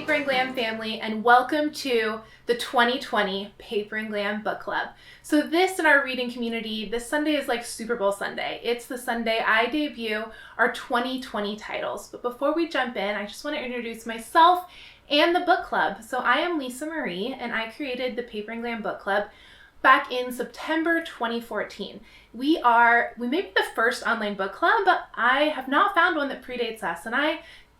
Paper and Glam family, and welcome to the 2020 Paper and Glam Book Club. So this in our reading community, this Sunday is like Super Bowl Sunday. It's the Sunday I debut our 2020 titles. But before we jump in, I just want to introduce myself and the book club. So I am Lisamarie, and I created the Paper and Glam Book Club back in September 2014. We may be the first online book club, but I have not found one that predates us, and I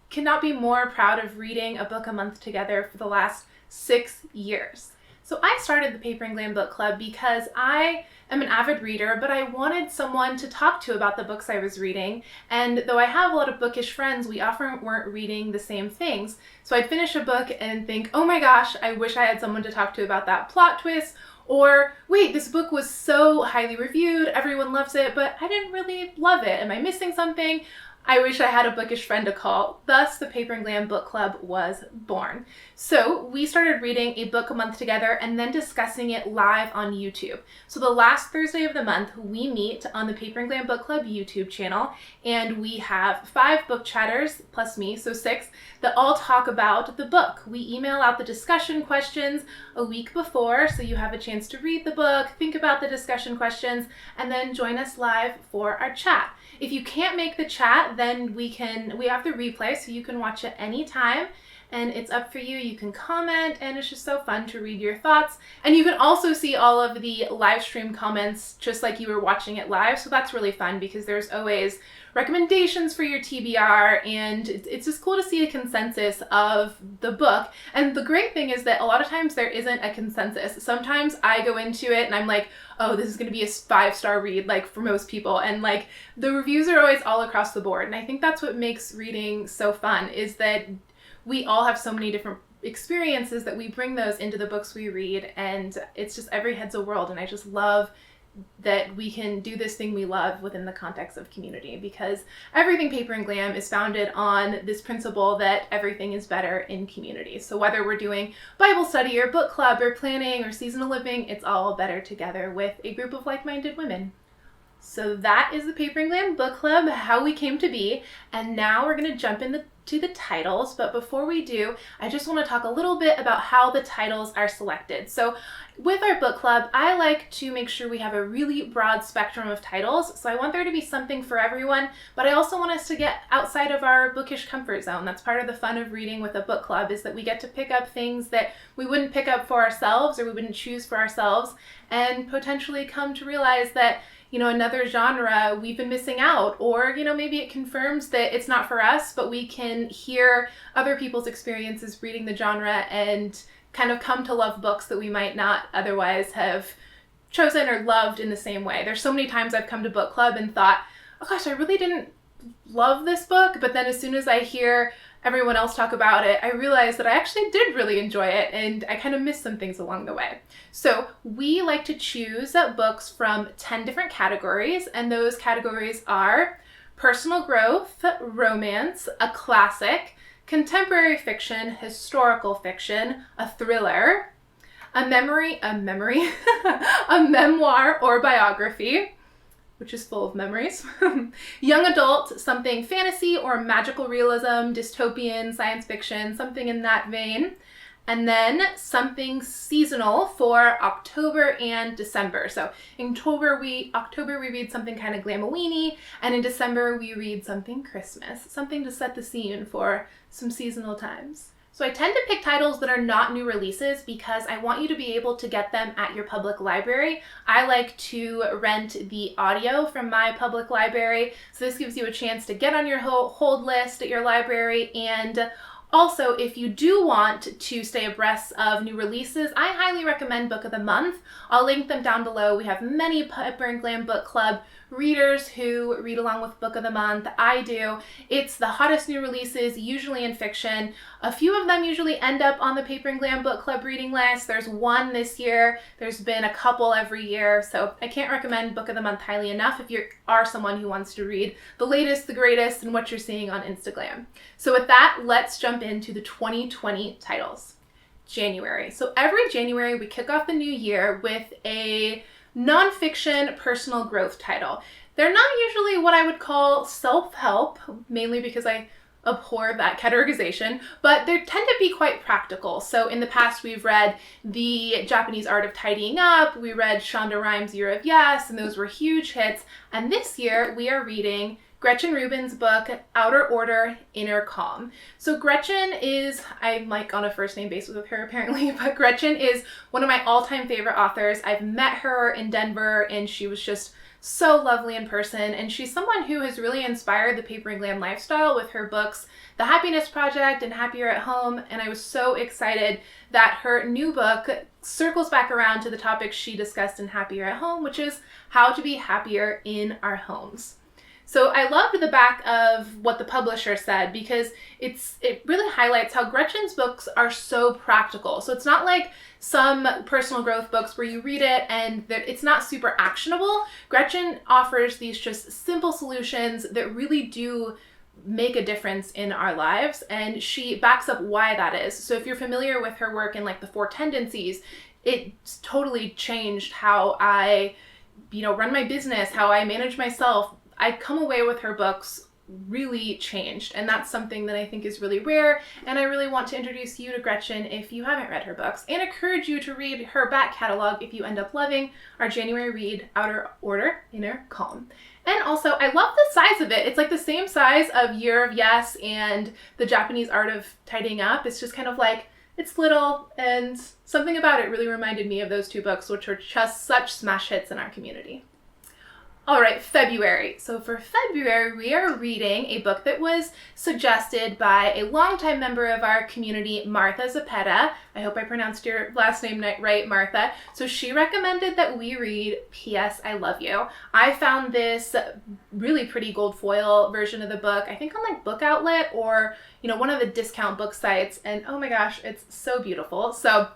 cannot be more proud of reading a book a month together for the last 6 years. So I started the Paper and Glam Book Club because I am an avid reader, but I wanted someone to talk to about the books I was reading. And though I have a lot of bookish friends, we often weren't reading the same things. So I'd finish a book and think, oh my gosh, I wish I had someone to talk to about that plot twist. Or, wait, this book was so highly reviewed, everyone loves it, but I didn't really love it. Am I missing something? I wish I had a bookish friend to call. Thus, the Paper and Glam Book Club was born. So we started reading a book a month together and then discussing it live on YouTube. So the last Thursday of the month, we meet on the Paper and Glam Book Club YouTube channel, and we have 5 book chatters, plus me, so 6, that all talk about the book. We email out the discussion questions a week before, so you have a chance to read the book, think about the discussion questions, and then join us live for our chat. If you can't make the chat, then we have the replay, so you can watch it anytime, and it's up for you. You can comment, and it's just so fun to read your thoughts. And you can also see all of the live stream comments just like you were watching it live, so that's really fun because there's always recommendations for your TBR, and it's just cool to see a consensus of the book. And the great thing is that a lot of times there isn't a consensus. Sometimes I go into it and I'm like, oh, this is going to be a 5-star read, like for most people. And like the reviews are always all across the board. And I think that's what makes reading so fun, is that we all have so many different experiences that we bring those into the books we read. And it's just every head's a world. And I just love that we can do this thing we love within the context of community, because everything Paper and Glam is founded on this principle that everything is better in community. So whether we're doing Bible study or book club or planning or seasonal living, it's all better together with a group of like-minded women. So that is the Paper and Glam Book Club, how we came to be. And now we're going to jump into the titles. But before we do, I just want to talk a little bit about how the titles are selected. So with our book club, I like to make sure we have a really broad spectrum of titles. So I want there to be something for everyone, but I also want us to get outside of our bookish comfort zone. That's part of the fun of reading with a book club, is that we get to pick up things that we wouldn't pick up for ourselves or we wouldn't choose for ourselves, and potentially come to realize that another genre we've been missing out, or, maybe it confirms that it's not for us, but we can hear other people's experiences reading the genre and kind of come to love books that we might not otherwise have chosen or loved in the same way. There's so many times I've come to book club and thought, oh gosh, I really didn't love this book, but then as soon as I hear everyone else talk about it, I realized that I actually did really enjoy it, and I kind of missed some things along the way. So we like to choose books from 10 different categories, and those categories are personal growth, romance, a classic, contemporary fiction, historical fiction, a thriller, a memoir or biography, which is full of memories, young adult, something fantasy or magical realism, dystopian, science fiction, something in that vein, and then something seasonal for October and December. So in October we read something kind of glamoween-y, and in December we read something Christmas, something to set the scene for some seasonal times. So I tend to pick titles that are not new releases because I want you to be able to get them at your public library. I like to rent the audio from my public library, so this gives you a chance to get on your hold list at your library. And also, if you do want to stay abreast of new releases, I highly recommend Book of the Month. I'll link them down below. We have many Paper and Glam Book Club readers who read along with Book of the Month. I do. It's the hottest new releases, usually in fiction. A few of them usually end up on the Paper and Glam Book Club reading list. There's one this year. There's been a couple every year. So I can't recommend Book of the Month highly enough if you are someone who wants to read the latest, the greatest, and what you're seeing on Instagram. So with that, let's jump into the 2020 titles. January. So every January we kick off the new year with a nonfiction personal growth title. They're not usually what I would call self-help, mainly because I abhor that categorization, but they tend to be quite practical. So in the past, we've read The Japanese Art of Tidying Up, we read Shonda Rhimes' Year of Yes, and those were huge hits. And this year, we are reading Gretchen Rubin's book, Outer Order, Inner Calm. So Gretchen is, I'm like on a first name basis with her apparently, but Gretchen is one of my all-time favorite authors. I've met her in Denver and she was just so lovely in person. And she's someone who has really inspired the paper and glam lifestyle with her books, The Happiness Project and Happier at Home. And I was so excited that her new book circles back around to the topic she discussed in Happier at Home, which is how to be happier in our homes. So I loved the back of what the publisher said because it really highlights how Gretchen's books are so practical. So it's not like some personal growth books where you read it and it's not super actionable. Gretchen offers these just simple solutions that really do make a difference in our lives, and she backs up why that is. So if you're familiar with her work in like the 4 Tendencies, it totally changed how I, run my business, how I manage myself. I come away with her books really changed, and that's something that I think is really rare, and I really want to introduce you to Gretchen if you haven't read her books, and encourage you to read her back catalog if you end up loving our January read, Outer Order, Inner Calm. And also, I love the size of it. It's like the same size of Year of Yes and The Japanese Art of Tidying Up. It's just kind of like, it's little, and something about it really reminded me of those 2 books, which are just such smash hits in our community. All right, February. So for February, we are reading a book that was suggested by a longtime member of our community, Martha Zapeta. I hope I pronounced your last name right, Martha. So she recommended that we read P.S. I Love You. I found this really pretty gold foil version of the book, I think on like Book Outlet or, one of the discount book sites. And oh my gosh, it's so beautiful. So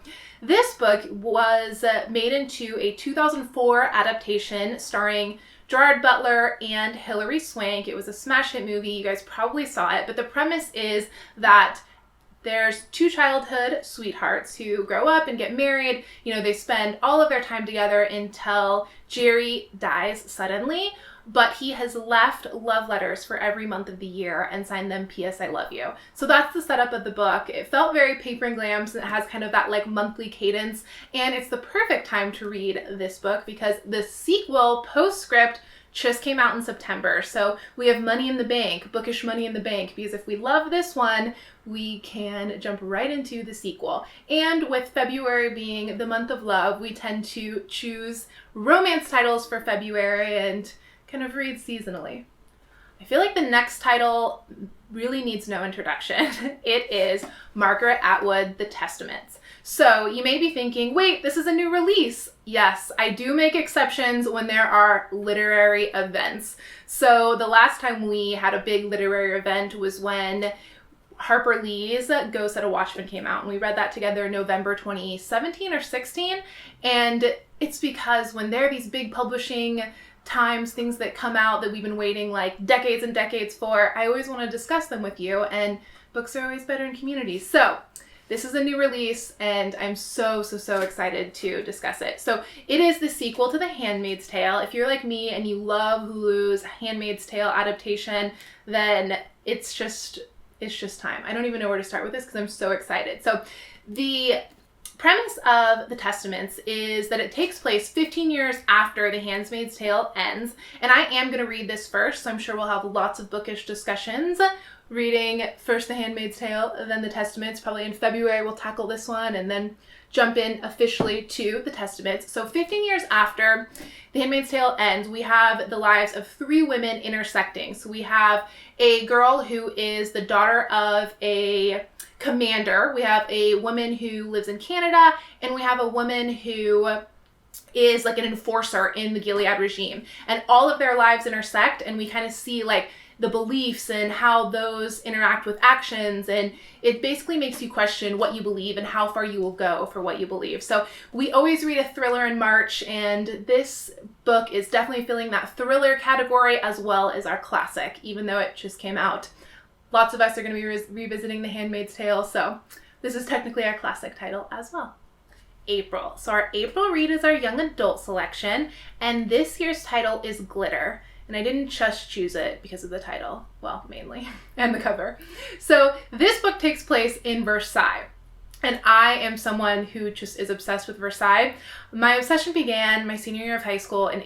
this book was made into a 2004 adaptation starring Gerard Butler and Hilary Swank. It was a smash hit movie. You guys probably saw it. But the premise is that there's 2 childhood sweethearts who grow up and get married. They spend all of their time together until Jerry dies suddenly. But he has left love letters for every month of the year and signed them P.S. I Love You. So that's the setup of the book. It felt very paper and glam, so it has kind of that like monthly cadence. And it's the perfect time to read this book because the sequel postscript just came out in September. So we have Money in the Bank, bookish Money in the Bank, because if we love this one, we can jump right into the sequel. And with February being the month of love, we tend to choose romance titles for February and kind of read seasonally. I feel like the next title really needs no introduction. It is Margaret Atwood, The Testaments. So you may be thinking, wait, this is a new release. Yes, I do make exceptions when there are literary events. So the last time we had a big literary event was when Harper Lee's Go Set a Watchman came out, and we read that together in November 2017 or 16. And it's because when there are these big publishing times, things that come out that we've been waiting like decades and decades for, I always want to discuss them with you, and books are always better in community. So this is a new release, and I'm so excited to discuss it. So it is the sequel to The Handmaid's Tale. If you're like me and you love Hulu's Handmaid's Tale adaptation, then it's just time. I don't even know where to start with this because I'm so excited. So the premise of The Testaments is that it takes place 15 years after The Handmaid's Tale ends, and I am going to read this first, so I'm sure we'll have lots of bookish discussions, reading first The Handmaid's Tale, then The Testaments. Probably in February we'll tackle this one, and then jump in officially to The Testaments. So 15 years after The Handmaid's Tale ends, we have the lives of 3 women intersecting. So we have a girl who is the daughter of a commander, we have a woman who lives in Canada, and we have a woman who is like an enforcer in the Gilead regime. And all of their lives intersect, and we kind of see like the beliefs and how those interact with actions, and it basically makes you question what you believe and how far you will go for what you believe. So we always read a thriller in March, and this book is definitely filling that thriller category as well as our classic, even though it just came out. Lots of us are going to be revisiting The Handmaid's Tale, so this is technically our classic title as well. April. So our April read is our young adult selection, and this year's title is Glitter. And I didn't just choose it because of the title, well, mainly, and the cover. So this book takes place in Versailles. And I am someone who just is obsessed with Versailles. My obsession began my senior year of high school in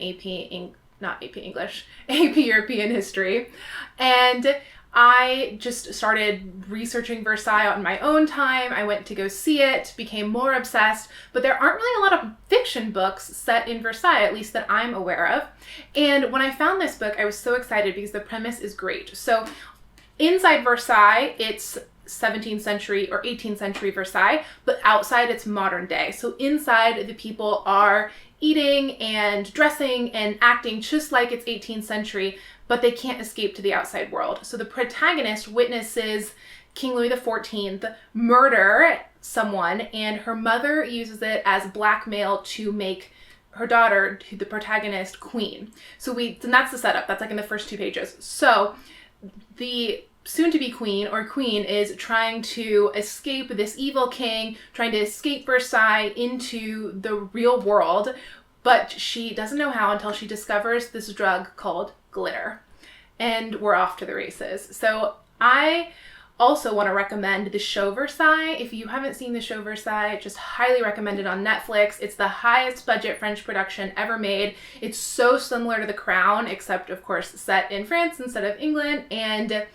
not AP English, AP European History. And I just started researching Versailles on my own time. I went to go see it, became more obsessed, but there aren't really a lot of fiction books set in Versailles, at least that I'm aware of. And when I found this book, I was so excited because the premise is great. So inside Versailles, it's 17th century or 18th century Versailles, but outside it's modern day. So inside the people are eating and dressing and acting just like it's 18th century, but they can't escape to the outside world. So the protagonist witnesses King Louis XIV murder someone, and her mother uses it as blackmail to make her daughter, the protagonist, queen. And that's the setup. That's like in the first 2 pages. So the soon-to-be queen or queen is trying to escape this evil king, trying to escape Versailles into the real world, but she doesn't know how until she discovers this drug called glitter. And we're off to the races. So I also want to recommend the show Versailles. If you haven't seen the show Versailles, just highly recommend it on Netflix. It's the highest budget French production ever made. It's so similar to The Crown, except of course set in France instead of England, and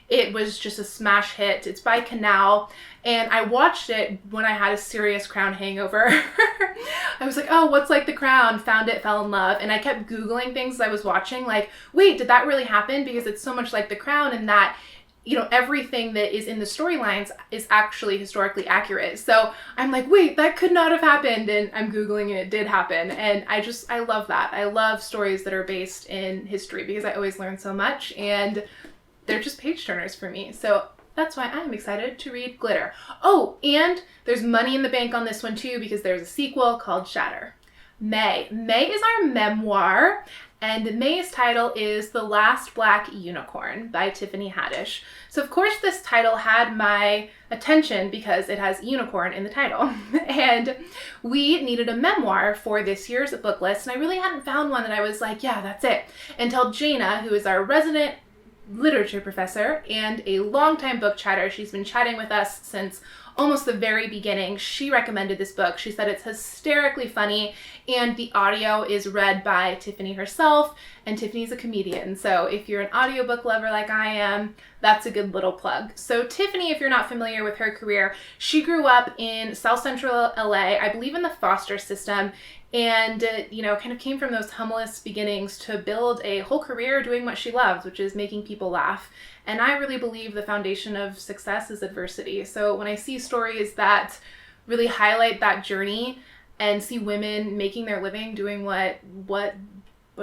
it was just a smash hit. It's by Canal, and I watched it when I had a serious Crown hangover. I was like, oh, what's like The Crown? Found it, fell in love, and I kept Googling things as I was watching, like, wait, did that really happen? Because it's so much like The Crown in that, you know, everything that is in the storylines is actually historically accurate. So I'm like, wait, that could not have happened, and I'm Googling and it did happen, and I love that. I love stories that are based in history because I always learn so much, and they're just page turners for me. So that's why I'm excited to read Glitter. Oh, and there's money in the bank on this one too because there's a sequel called Shatter. May. May is our memoir, and May's title is The Last Black Unicorn by Tiffany Haddish. So of course this title had my attention because it has unicorn in the title. And we needed a memoir for this year's book list, and I really hadn't found one that I was like, yeah, that's it. Until Jaina, who is our resident literature professor and a longtime book chatter. She's been chatting with us since almost the very beginning. She recommended this book. She said it's hysterically funny, and the audio is read by Tiffany herself, and Tiffany's a comedian. So if you're an audiobook lover like I am, that's a good little plug. So Tiffany, if you're not familiar with her career, she grew up in South Central LA, I believe in the foster system, and kind of came from those humblest beginnings to build a whole career doing what she loves, which is making people laugh. And I really believe the foundation of success is adversity. So when I see stories that really highlight that journey and see women making their living doing what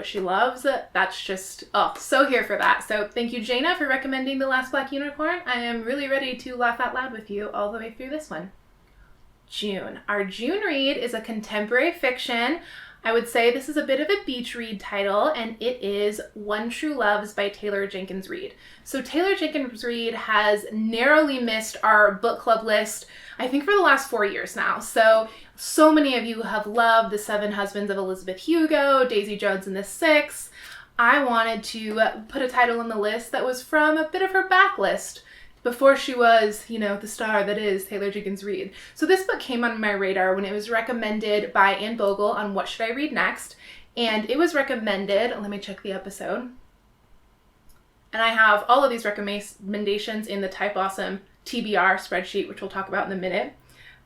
she loves, that's just, so here for that. So thank you, Jaina, for recommending The Last Black Unicorn. I am really ready to laugh out loud with you all the way through this one. June. Our June read is a contemporary fiction. I would say this is a bit of a beach read title, and it is One True Loves by Taylor Jenkins Reid. So Taylor Jenkins Reid has narrowly missed our book club list, I think, for the last 4 years now. So many of you have loved The Seven Husbands of Elizabeth Hugo, Daisy Jones and the Six. I wanted to put a title on the list that was from a bit of her backlist before she was, the star that is Taylor Jenkins Reid. So this book came on my radar when it was recommended by Anne Bogle on What Should I Read Next? And it was recommended, let me check the episode. And I have all of these recommendations in the Type Awesome TBR spreadsheet, which we'll talk about in a minute.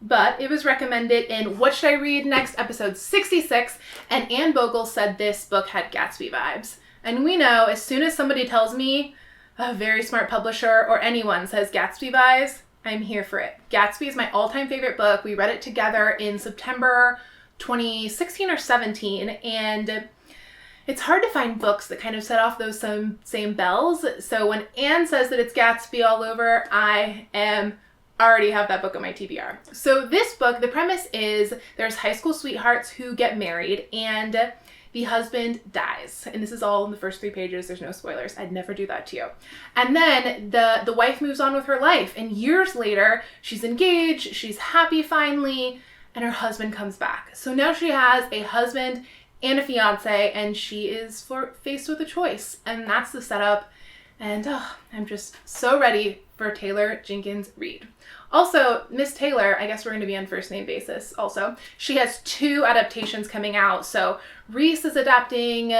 But it was recommended in What Should I Read Next? Episode 66, and Anne Bogle said this book had Gatsby vibes. And we know as soon as somebody tells me a very smart publisher or anyone says Gatsby vibes, I'm here for it. Gatsby is my all-time favorite book. We read it together in September 2016 or 17, and it's hard to find books that kind of set off those same bells. So when Anne says that it's Gatsby all over, I already have that book on my TBR. So this book, the premise is there's high school sweethearts who get married, and the husband dies. And this is all in the first 3 pages. There's no spoilers. I'd never do that to you. And then the wife moves on with her life. And years later, she's engaged, she's happy finally, and her husband comes back. So now she has a husband and a fiance, and she is faced with a choice, and that's the setup. And I'm just so ready for Taylor Jenkins Reid. Also, Miss Taylor, I guess we're going to be on first name basis also. She has 2 adaptations coming out. So Reese is adapting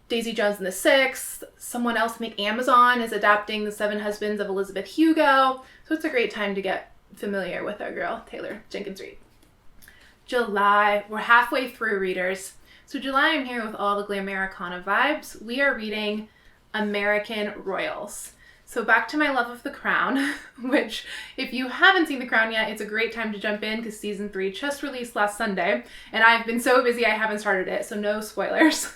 Daisy Jones and the Six. Someone else, Amazon, is adapting The 7 Husbands of Elizabeth Hugo. So it's a great time to get familiar with our girl, Taylor Jenkins Reid. July. We're halfway through, readers. So July, I'm here with all the Glamericana vibes. We are reading American Royals. So back to my love of The Crown, which if you haven't seen The Crown yet, it's a great time to jump in because season 3 just released last Sunday, and I've been so busy I haven't started it, so no spoilers.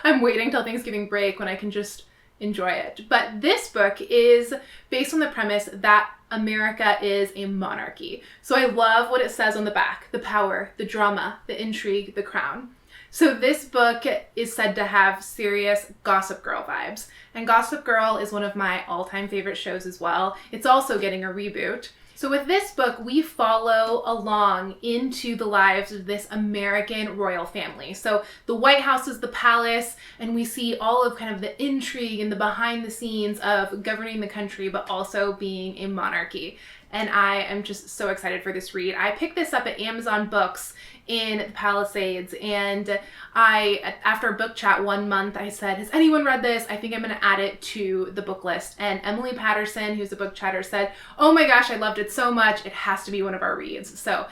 I'm waiting till Thanksgiving break when I can just enjoy it. But this book is based on the premise that America is a monarchy. So I love what it says on the back: the power, the drama, the intrigue, the crown. So this book is said to have serious Gossip Girl vibes. And Gossip Girl is one of my all-time favorite shows as well. It's also getting a reboot. So with this book, we follow along into the lives of this American royal family. So the White House is the palace, and we see all of kind of the intrigue and the behind the scenes of governing the country, but also being a monarchy. And I am just so excited for this read. I picked this up at Amazon Books in the Palisades, and after a book chat 1 month, I said, has anyone read this? I think I'm going to add it to the book list. And Emily Patterson, who's a book chatter, said, oh my gosh, I loved it so much. It has to be one of our reads. So,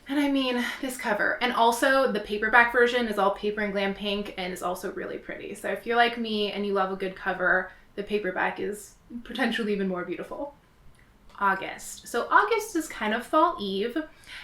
and I mean, this cover. And also the paperback version is all paper and glam pink and is also really pretty. So if you're like me and you love a good cover, the paperback is potentially even more beautiful. August. So August is kind of fall eve,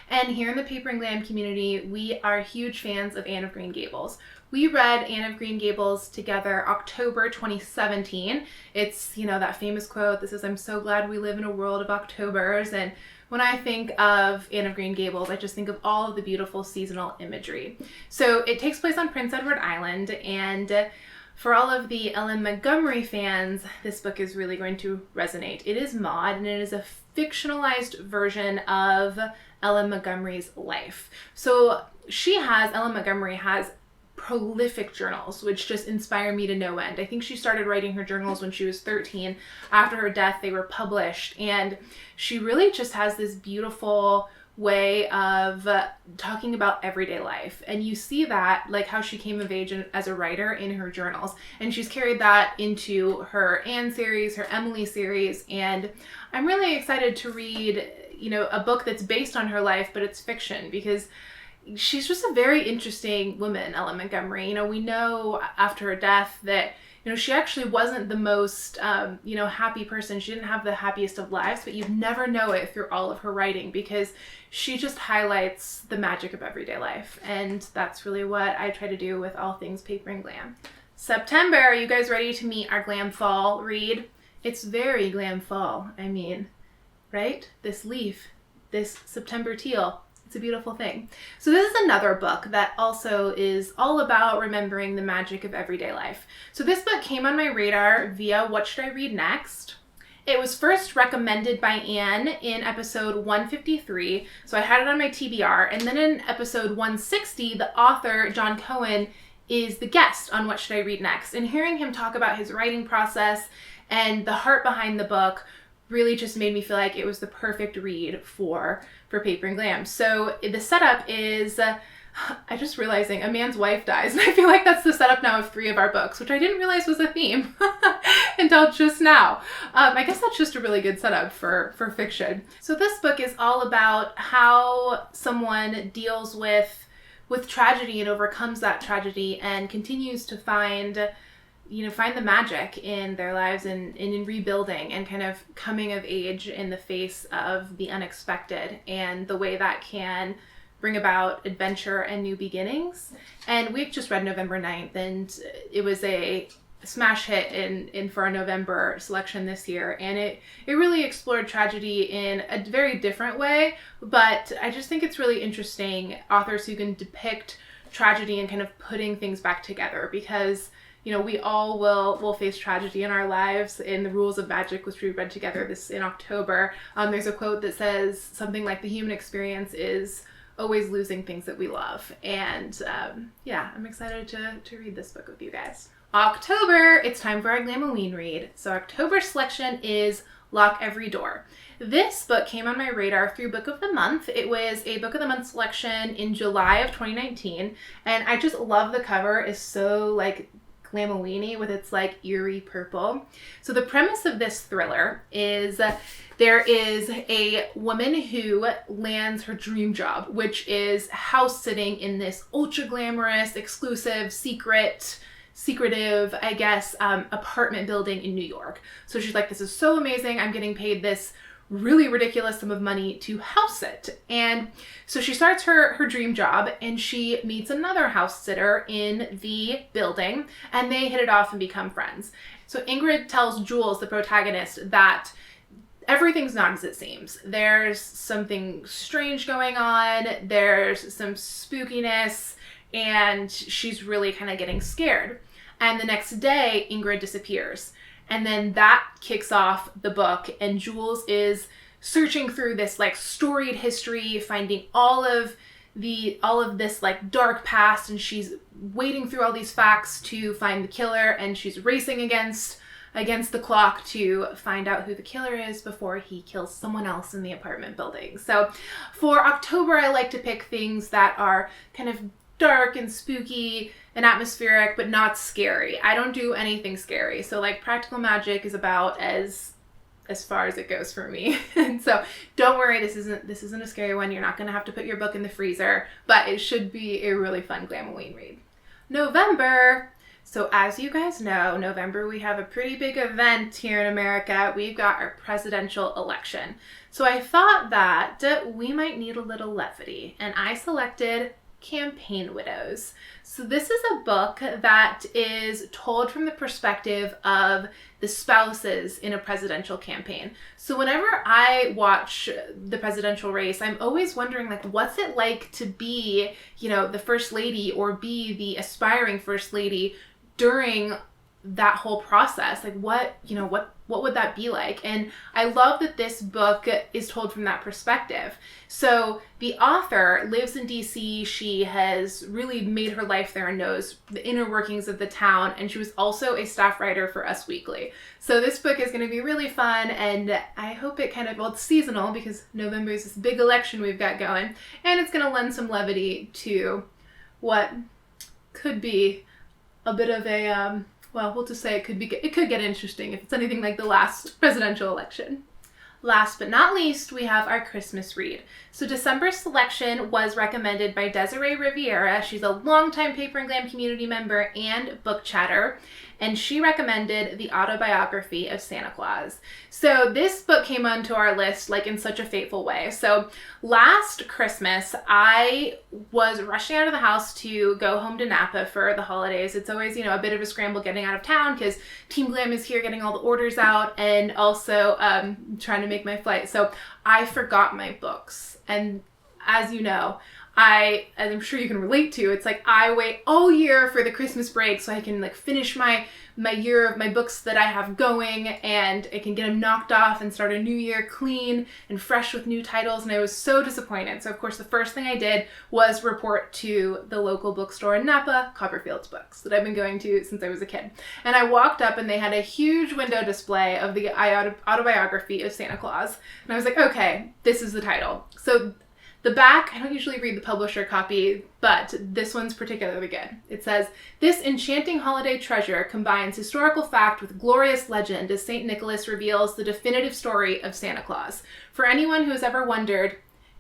and here in the Paper and Glam community, we are huge fans of Anne of Green Gables. We read Anne of Green Gables together October 2017. It's, that famous quote that says, I'm so glad we live in a world of Octobers. And when I think of Anne of Green Gables, I just think of all of the beautiful seasonal imagery. So it takes place on Prince Edward Island, and for all of the Ellen Montgomery fans, this book is really going to resonate. It is Maud, and it is a fictionalized version of Ellen Montgomery's life. So Ellen Montgomery has prolific journals, which just inspire me to no end. I think she started writing her journals when she was 13. After her death, they were published, and she really just has this beautiful way of talking about everyday life. And you see that, like how she came of age as a writer in her journals. And she's carried that into her Anne series, her Emily series. And I'm really excited to read, a book that's based on her life, but it's fiction, because she's just a very interesting woman, Ellen Montgomery. We know after her death that she actually wasn't the most, happy person. She didn't have the happiest of lives, but you'd never know it through all of her writing because she just highlights the magic of everyday life. And that's really what I try to do with all things paper and glam. September, are you guys ready to meet our glam fall read? It's very glam fall. I mean, right? This leaf, this September teal. It's a beautiful thing. So this is another book that also is all about remembering the magic of everyday life. So this book came on my radar via What Should I Read Next? It was first recommended by Anne in episode 153. So I had it on my TBR. And then in episode 160, the author, John Cohen, is the guest on What Should I Read Next? And hearing him talk about his writing process and the heart behind the book really just made me feel like it was the perfect read for Paper and Glam. So the setup is, I just realizing a man's wife dies, and I feel like that's the setup now of 3 of our books, which I didn't realize was a theme until just now. I guess that's just a really good setup for fiction. So this book is all about how someone deals with tragedy and overcomes that tragedy and continues to find the magic in their lives and in rebuilding and kind of coming of age in the face of the unexpected and the way that can bring about adventure and new beginnings. And we've just read November 9th, and it was a smash hit in for our November selection this year. And it really explored tragedy in a very different way, but I just think it's really interesting, authors who can depict tragedy and kind of putting things back together, because we all will face tragedy in our lives. In The Rules of Magic, which we read together this in October, there's a quote that says something like, the human experience is always losing things that we love. And yeah, I'm excited to read this book with you guys. October, it's time for our Glamoween read. So October selection is Lock Every Door. This book came on my radar through Book of the Month. It was a Book of the Month selection in July of 2019, and I just love the cover. It's so like Glamoween-y with its like eerie purple. So the premise of this thriller is there is a woman who lands her dream job, which is house sitting in this ultra glamorous, exclusive, secretive, I guess, apartment building in New York. So she's like, this is so amazing. I'm getting paid this really ridiculous sum of money to house sit. And so she starts her dream job, and she meets another house sitter in the building, and they hit it off and become friends. So Ingrid tells Jules, the protagonist, that everything's not as it seems. There's something strange going on. There's some spookiness, and she's really kind of getting scared. And the next day, Ingrid disappears. And then that kicks off the book, and Jules is searching through this like storied history, finding all of this like dark past, and she's wading through all these facts to find the killer, and she's racing against the clock to find out who the killer is before he kills someone else in the apartment building. So for October, I like to pick things that are kind of dark and spooky and atmospheric, but not scary. I don't do anything scary. So like Practical Magic is about as far as it goes for me. And so don't worry, this isn't a scary one. You're not gonna have to put your book in the freezer, but it should be a really fun Glamoween read. November. So as you guys know, November we have a pretty big event here in America. We've got our presidential election. So I thought that we might need a little levity, and I selected Campaign Widows. So this is a book that is told from the perspective of the spouses in a presidential campaign. So whenever I watch the presidential race, I'm always wondering, like, what's it like to be, the first lady or be the aspiring first lady during that whole process? Like, what would that be like? And I love that this book is told from that perspective. So the author lives in DC. She has really made her life there and knows the inner workings of the town. And she was also a staff writer for Us Weekly. So this book is going to be really fun, and I hope it it's seasonal because November is this big election we've got going, and it's going to lend some levity to what could be a bit of a, we'll just say it could get interesting if it's anything like the last presidential election. Last but not least, we have our Christmas read. So December's selection was recommended by Desiree Riviera. She's a longtime Paper and Glam community member and book chatter, and she recommended the autobiography of Santa Claus. So this book came onto our list like in such a fateful way. So last Christmas, I was rushing out of the house to go home to Napa for the holidays. It's always, a bit of a scramble getting out of town because Team Glam is here getting all the orders out, and also trying to make my flight. So I forgot my books. And as you know, as I'm sure you can relate to, it's like I wait all year for the Christmas break so I can like finish my year of my books that I have going, and I can get them knocked off and start a new year clean and fresh with new titles. And I was so disappointed. So of course the first thing I did was report to the local bookstore in Napa, Copperfield's Books, that I've been going to since I was a kid. And I walked up and they had a huge window display of the autobiography of Santa Claus. And I was like, okay, this is the title. So the back, I don't usually read the publisher copy, but this one's particularly good. It says, "This enchanting holiday treasure combines historical fact with glorious legend as St. Nicholas reveals the definitive story of Santa Claus. For anyone who has ever wondered,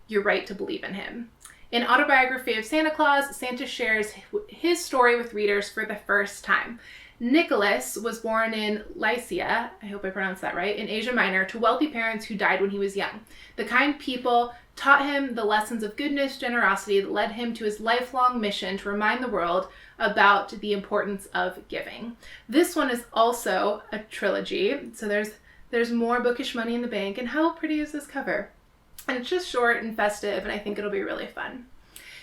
you're right to believe in him." In Autobiography of Santa Claus, Santa shares his story with readers for the first time. Nicholas was born in Lycia, I hope I pronounced that right, in Asia Minor, to wealthy parents who died when he was young. The kind people taught him the lessons of goodness, generosity that led him to his lifelong mission to remind the world about the importance of giving. This one is also a trilogy, so there's more bookish money in the bank. And how pretty is this cover? And it's just short and festive, and I think it'll be really fun.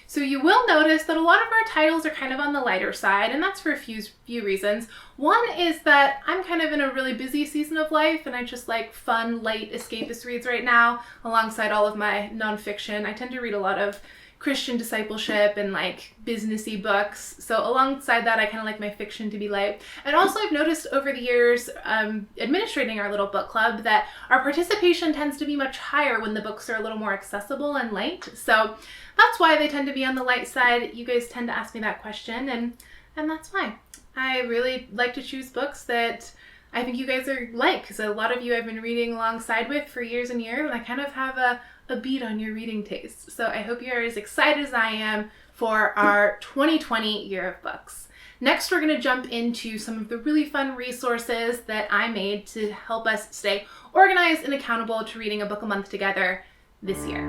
So you will notice that a lot of our titles are kind of on the lighter side, and that's for a few reasons. One is that I'm kind of in a really busy season of life, and I just like fun, light, escapist reads right now, alongside all of my nonfiction. I tend to read a lot of Christian discipleship and like businessy books. So alongside that, I kind of like my fiction to be light. And also I've noticed over the years, administrating our little book club, that our participation tends to be much higher when the books are a little more accessible and light. So that's why they tend to be on the light side. You guys tend to ask me that question, and that's why. I really like to choose books that I think you guys are like, because a lot of you I've been reading alongside with for years and years, and I kind of have a beat on your reading taste. So I hope you're as excited as I am for our 2020 year of books. Next, we're going to jump into some of the really fun resources that I made to help us stay organized and accountable to reading a book a month together this year.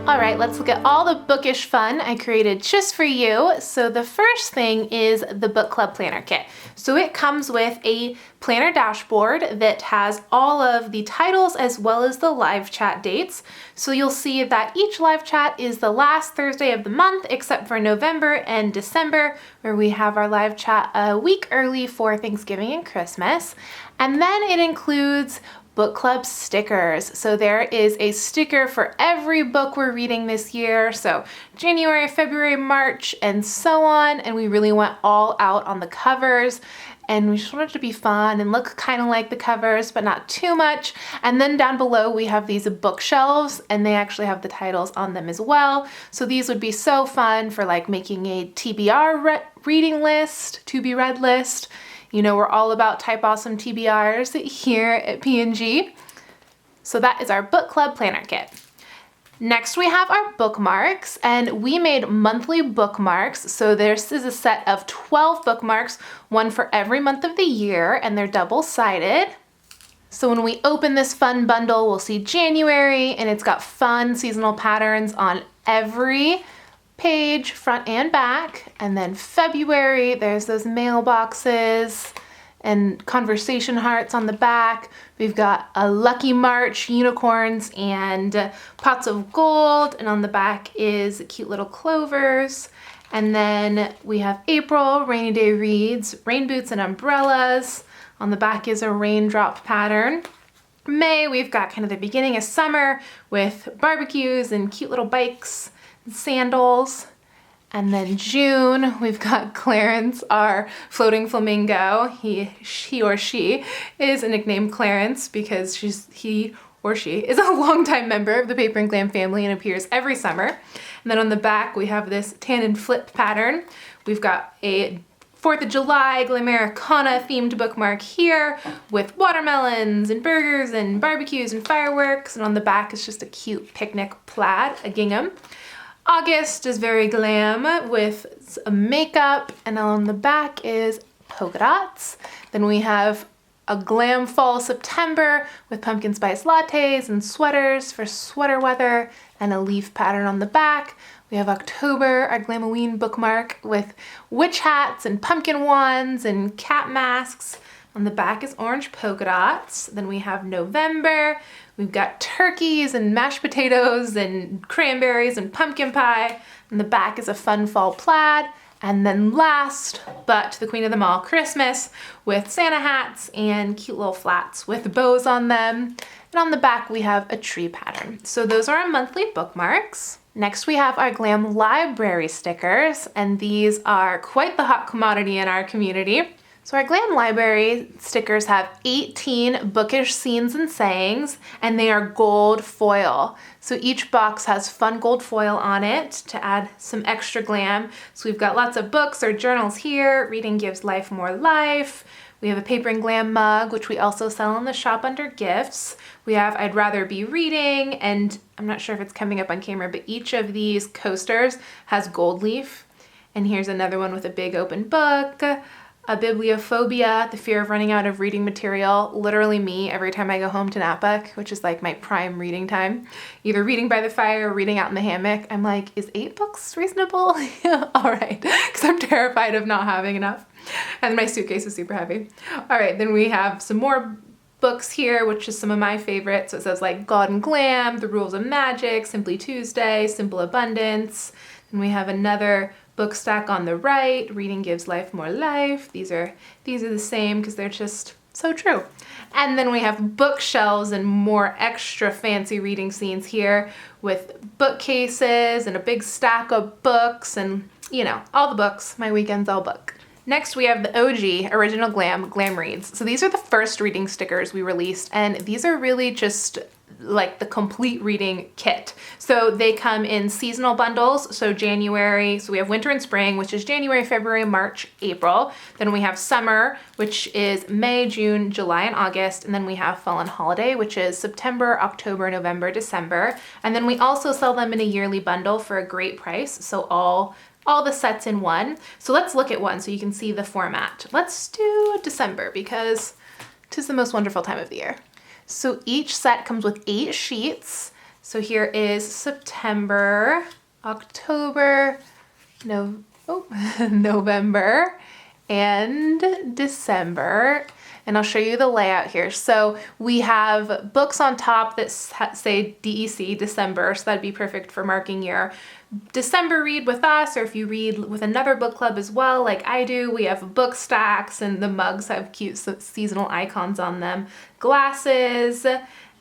All right, let's look at all the bookish fun I created just for you. So the first thing is the book club planner kit. So it comes with a planner dashboard that has all of the titles as well as the live chat dates. So you'll see that each live chat is the last Thursday of the month, except for November and December, where we have our live chat a week early for Thanksgiving and Christmas. And then it includes book club stickers. So there is a sticker for every book we're reading this year. So January, February, March, and so on. And we really went all out on the covers. And we just wanted it to be fun and look kind of like the covers, but not too much. And then down below, we have these bookshelves, and they actually have the titles on them as well. So these would be so fun for like making a TBR reading list, to be read list. You know, we're all about Type Awesome TBRs here at P&G. So that is our book club planner kit. Next, we have our bookmarks, and we made monthly bookmarks. So this is a set of 12 bookmarks, one for every month of the year, and they're double-sided. So when we open this fun bundle, we'll see January, and it's got fun seasonal patterns on every page, front and back. And then February, there's those mailboxes and conversation hearts on the back. We've got a Lucky March, unicorns, and pots of gold. And on the back is cute little clovers. And then we have April, rainy day reads, rain boots and umbrellas. On the back is a raindrop pattern. May, we've got kind of the beginning of summer with barbecues and cute little bikes, sandals. And then June, we've got Clarence, our floating flamingo. He or she is nicknamed Clarence because he or she is a longtime member of the Paper and Glam family and appears every summer. And then on the back, we have this tan and flip pattern. We've got a 4th of July Glamericana themed bookmark here with watermelons and burgers and barbecues and fireworks. And on the back is just a cute picnic plaid, a gingham. August is very glam with a makeup, and on the back is polka dots. Then we have a glam fall September with pumpkin spice lattes and sweaters for sweater weather, and a leaf pattern on the back. We have October, our Glamoween bookmark with witch hats and pumpkin wands and cat masks. On the back is orange polka dots. Then we have November. We've got turkeys and mashed potatoes and cranberries and pumpkin pie. And the back is a fun fall plaid. And then last, but the queen of them all, Christmas with Santa hats and cute little flats with bows on them. And on the back, we have a tree pattern. So those are our monthly bookmarks. Next, we have our Glam library stickers, and these are quite the hot commodity in our community. So our Glam library stickers have 18 bookish scenes and sayings, and they are gold foil. So each box has fun gold foil on it to add some extra glam. So we've got lots of books or journals here. Reading gives life more life. We have a Paper and Glam mug, which we also sell in the shop under gifts. We have I'd Rather Be Reading, and I'm not sure if it's coming up on camera, but each of these coasters has gold leaf. And here's another one with a big open book. A bibliophobia, the fear of running out of reading material. Literally me every time I go home to Napa, which is like my prime reading time. Either reading by the fire or reading out in the hammock. I'm like, is 8 books reasonable? All right, because I'm terrified of not having enough. And my suitcase is super heavy. All right, then we have some more books here, which is some of my favorites. So it says like God and Glam, The Rules of Magic, Simply Tuesday, Simple Abundance. And we have another book stack on the right, Reading Gives Life More Life. These are the same because they're just So true. And then we have bookshelves and more extra fancy reading scenes here with bookcases and a big stack of books and, you know, all the books. My weekend's all book. Next, we have the OG original Glam Reads. So these are the first reading stickers we released, and these are really just like the complete reading kit. So they come in seasonal bundles. So January, so we have winter and spring, which is January, February, March, April. Then we have summer, which is May, June, July, and August. And then we have fall and holiday, which is September, October, November, December. And then we also sell them in a yearly bundle for a great price. So all the sets in one. So let's look at one so you can see the format. Let's do December because 'tis the most wonderful time of the year. So each set comes with 8 sheets. So here is September, October, November, and December. And I'll show you the layout here. So we have books on top that say DEC, December, so that'd be perfect for marking your December read with us, or if you read with another book club as well, like I do. We have book stacks, and the mugs have cute seasonal icons on them. Glasses,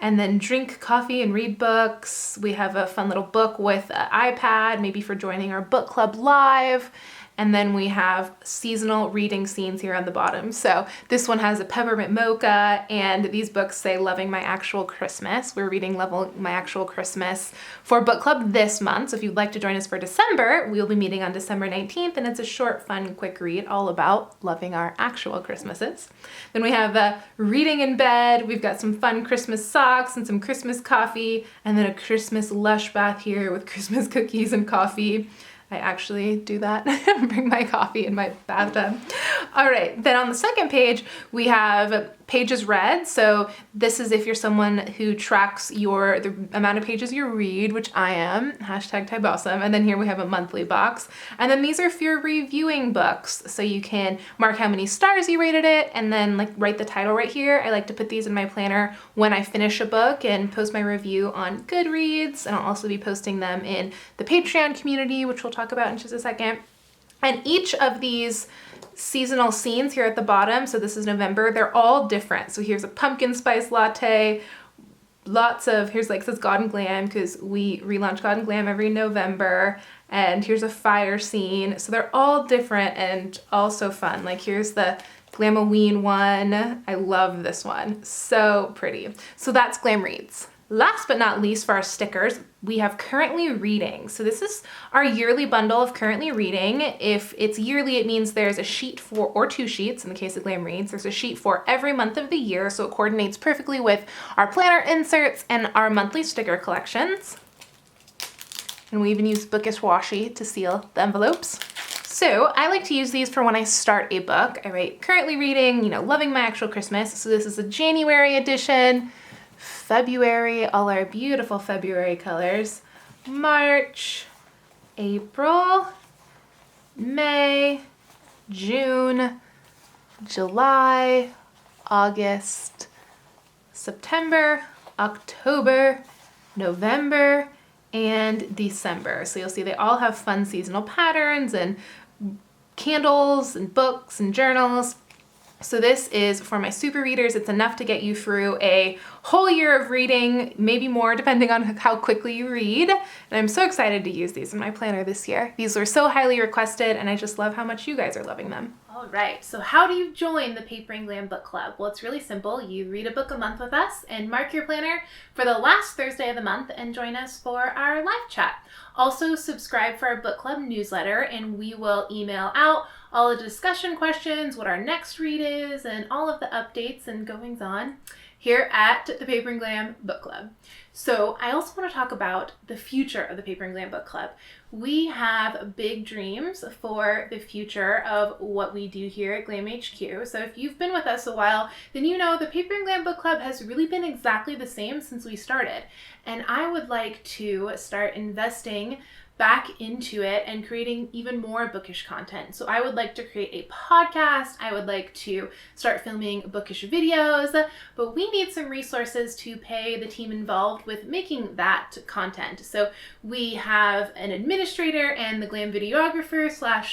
and then drink coffee and read books. We have a fun little book with an iPad, maybe for joining our book club live. And then we have seasonal reading scenes here on the bottom. So this one has a peppermint mocha, and these books say Loving My Actual Christmas. We're reading Loving My Actual Christmas for book club this month. So if you'd like to join us for December, we'll be meeting on December 19th, and it's a short, fun, quick read all about loving our actual Christmases. Then we have reading in bed. We've got some fun Christmas socks and some Christmas coffee, and then a Christmas lush bath here with Christmas cookies and coffee. I actually do that, bring my coffee in my bathtub. All right, then on the second page, we have pages read. So this is if you're someone who tracks the amount of pages you read, which I am, #TypeAwesome. And then here we have a monthly box. And then these are for your reviewing books. So you can mark how many stars you rated it, and then like write the title right here. I like to put these in my planner when I finish a book and post my review on Goodreads. And I'll also be posting them in the Patreon community, which we'll talk about in just a second. And each of these seasonal scenes here at the bottom, so this is November, they're all different. So here's a pumpkin spice latte, here's like, says God and Glam because we relaunch God and Glam every November. And here's a fire scene. So they're all different and also fun. Like here's the Glamoween one. I love this one. So pretty. So that's Glam Reads. Last but not least, for our stickers, we have Currently Reading. So this is our yearly bundle of Currently Reading. If it's yearly, it means there's a sheet for, or 2 sheets in the case of Glam Reads, there's a sheet for every month of the year, so it coordinates perfectly with our planner inserts and our monthly sticker collections. And we even use Bookish washi to seal the envelopes. So I like to use these for when I start a book. I write Currently Reading, Loving My Actual Christmas. So this is a January edition. February, all our beautiful February colors. March, April, May, June, July, August, September, October, November, and December. So you'll see they all have fun seasonal patterns and candles and books and journals. So this is for my super readers. It's enough to get you through a whole year of reading, maybe more depending on how quickly you read. And I'm so excited to use these in my planner this year. These were so highly requested, and I just love how much you guys are loving them. All right, so how do you join the Paper and Glam Book Club? Well, it's really simple. You read a book a month with us and mark your planner for the last Thursday of the month and join us for our live chat. Also, subscribe for our book club newsletter, and we will email out all the discussion questions, what our next read is, and all of the updates and goings on here at the Paper and Glam Book Club. So I also want to talk about the future of the Paper and Glam Book Club. We have big dreams for the future of what we do here at Glam HQ. So if you've been with us a while, then you know the Paper and Glam Book Club has really been exactly the same since we started. And I would like to start investing back into it and creating even more bookish content. So I would like to create a podcast. I would like to start filming bookish videos, but we need some resources to pay the team involved with making that content. So we have an administrator and the Glam videographer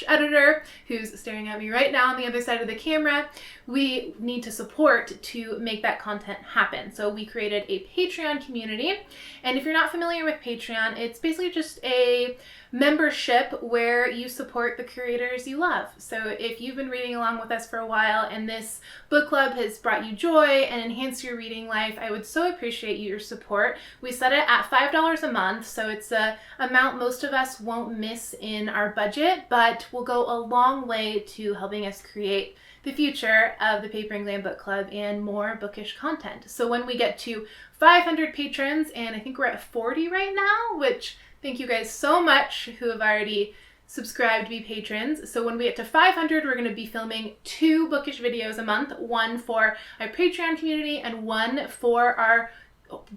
/ editor who's staring at me right now on the other side of the camera. We need to support to make that content happen. So we created a Patreon community. And if you're not familiar with Patreon, it's basically just a membership where you support the creators you love. So if you've been reading along with us for a while and this book club has brought you joy and enhanced your reading life, I would so appreciate your support. We set it at $5 a month, so it's a amount most of us won't miss in our budget, but will go a long way to helping us create the future of the Paper and Glam Book Club and more bookish content. So when we get to 500 patrons, and I think we're at 40 right now, which thank you guys so much who have already subscribed to be patrons. So when we get to 500, we're going to be filming 2 bookish videos a month, one for our Patreon community and one for our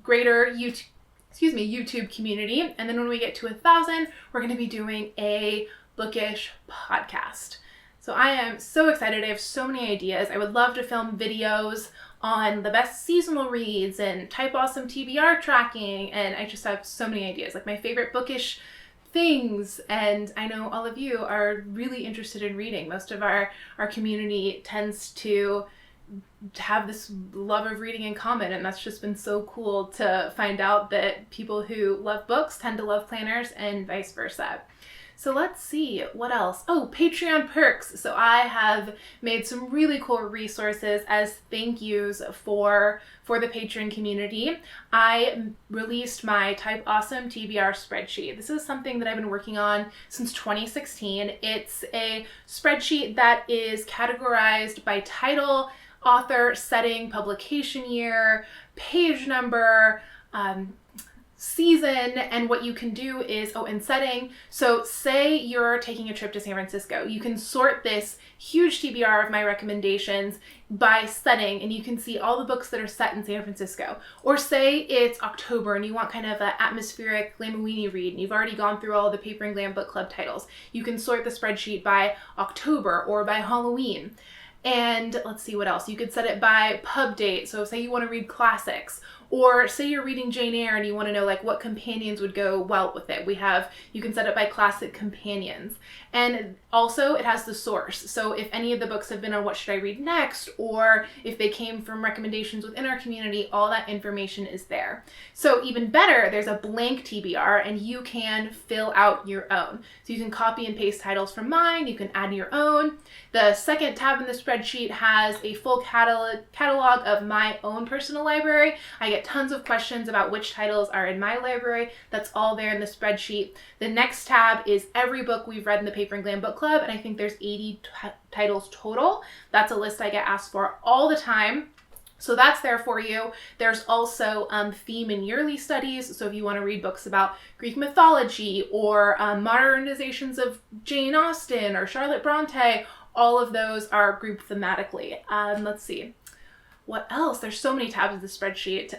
greater YouTube community. And then when we get to 1,000, we're going to be doing a bookish podcast. So I am so excited. I have so many ideas. I would love to film videos on the best seasonal reads and type awesome TBR tracking. And I just have so many ideas, like my favorite bookish things. And I know all of you are really interested in reading. Most of our community tends to have this love of reading in common, and that's just been so cool to find out that people who love books tend to love planners and vice versa. So let's see, what else? Oh, Patreon perks. So I have made some really cool resources as thank yous for the patron community. I released my Type Awesome TBR spreadsheet. This is something that I've been working on since 2016. It's a spreadsheet that is categorized by title, author, setting, publication year, page number, season, and what you can do is, and setting. So say you're taking a trip to San Francisco. You can sort this huge TBR of my recommendations by setting, and you can see all the books that are set in San Francisco. Or say it's October and you want kind of an atmospheric Glamowini read, and you've already gone through all the Paper and Glam Book Club titles. You can sort the spreadsheet by October or by Halloween. And let's see what else. You could set it by pub date. So say you want to read classics, or say you're reading Jane Eyre and you want to know like what companions would go well with it. You can set it by classic companions. And also it has the source. So if any of the books have been on What Should I Read Next, or if they came from recommendations within our community, all that information is there. So even better, there's a blank TBR and you can fill out your own. So you can copy and paste titles from mine, you can add your own. The second tab in the spreadsheet has a full catalog of my own personal library. I get tons of questions about which titles are in my library. That's all there in the spreadsheet. The next tab is every book we've read in the Paper and Glam Book Club, and I think there's 80 titles total. That's a list I get asked for all the time. So that's there for you. There's also theme and yearly studies. So if you want to read books about Greek mythology or modernizations of Jane Austen or Charlotte Bronte, all of those are grouped thematically. Let's see. What else? There's so many tabs in the spreadsheet.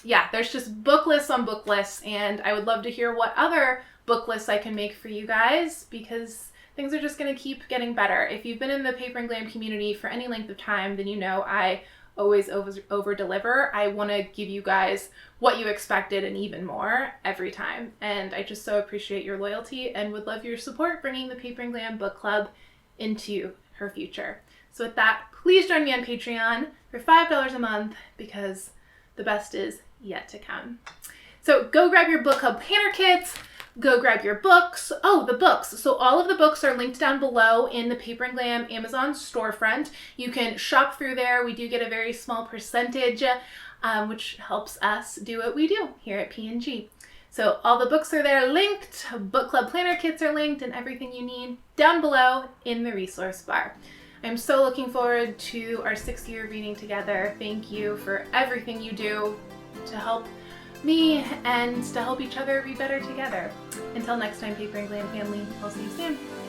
Yeah, there's just book lists on book lists, and I would love to hear what other book lists I can make for you guys, because things are just going to keep getting better. If you've been in the Paper and Glam community for any length of time, then you know I always over deliver. I want to give you guys what you expected and even more every time. And I just so appreciate your loyalty and would love your support bringing the Paper and Glam Book Club into her future. So with that, please join me on Patreon for $5 a month, because the best is yet to come. So go grab your book club planner kits, go grab your books. Oh, the books. So all of the books are linked down below in the Paper and Glam Amazon storefront. You can shop through there. We do get a very small percentage, which helps us do what we do here at P&G. So all the books are there linked, book club planner kits are linked, and everything you need down below in the resource bar. I'm so looking forward to our 6th year of reading together. Thank you for everything you do to help me and to help each other read better together. Until next time, Paper and Glam family, I'll see you soon.